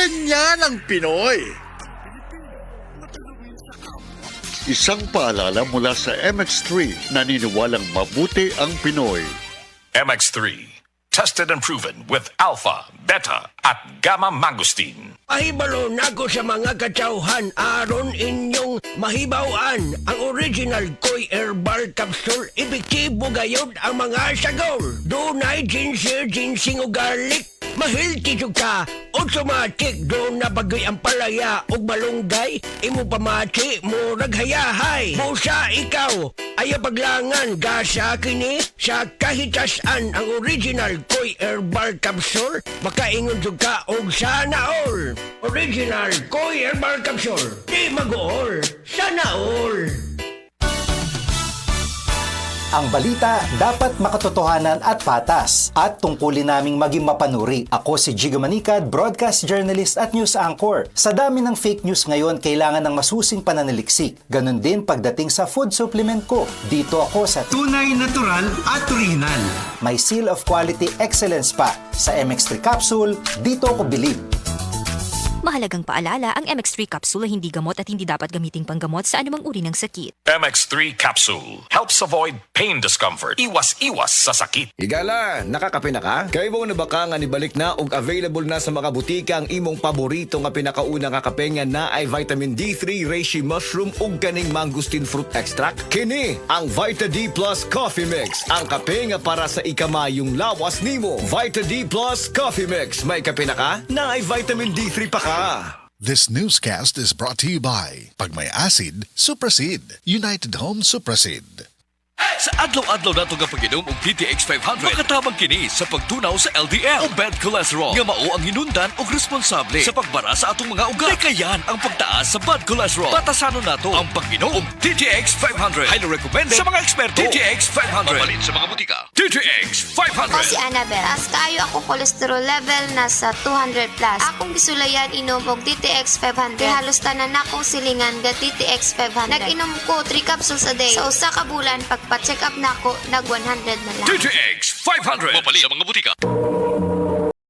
Ganyan ang Pinoy. Isang paalala mula sa MX3, naniniwalang mabuti ang Pinoy. MX3, tested and proven with alpha, beta, at gamma mangosteen. Mahibalo na ko sa mga katsauhan, aron inyong mahibawaan ang original Koy Herbal Capsule. Epektibo gayod ang mga sagol. Dunay ginseng, ginseng o garlic. Mahilti ka, automatic. Doon na bagoy ang palaya o malunggay. Imo pamati, murag hayahay. Busa ikaw, ayaw paglangan. Gasa kini sa kahitasan ang original Koy Herbal Capsule. Makaingon ka og sana all. Original Koy Herbal Capsule. Di mag-all, sana all. Ang balita dapat makatotohanan at patas at tungkulin naming maging mapanuri. Ako si Jigo Manicad, broadcast journalist at news anchor. Sa dami ng fake news ngayon, kailangan ng masusing pananaliksik. Ganon din pagdating sa food supplement ko. Dito ako sa tunay, natural at original. may seal of quality excellence pa. Sa MX3 capsule, dito ako bilib. Mahalagang paalala, ang MX3 capsule ay hindi gamot at hindi dapat gamiting panggamot sa anumang uri ng sakit. MX3 capsule helps avoid pain discomfort. Iwas-iwas sa sakit. Higala, nakakape na ka? Kay mo na baka nga nibalik na ug available na sa mga butika ang imong paborito nga pinakauna nga kape nga na ay vitamin D3, reishi mushroom ug ganing mangosteen fruit extract. Kini ang Vita D Plus Coffee Mix, ang kape nga para sa ikamayong lawas nimo. Vita D Plus Coffee Mix, may kape na ka? Na ay vitamin D3 pa ka. This newscast is brought to you by Pag May Acid, Suprasid, United Home Suprasid. Sa adlaw-adlaw nato nga pag-inom og DTX 500, makatabang kini sa pagtunaw sa LDL o bad cholesterol nga mao ang hinundan og responsable sa pagbara sa atong mga ugat. Kayan ang pagtaas sa bad cholesterol. Batasanon nato ang pag-inom og DTX 500. Highly recommended sa mga eksperto. DTX 500. Mabalin sa mga butika. DTX 500. Ako si Annabel. As kayo ako cholesterol level nasa 200 plus. Akong gisulayan inom og DTX 500. Halos tanan akong silingan ga DTX 500. Nag-inom ko 3 capsules a day. Sa usa ka bulan pagpa-check up na ako, nag 100 na lang. DTX 500. Mabalin sa mga butika.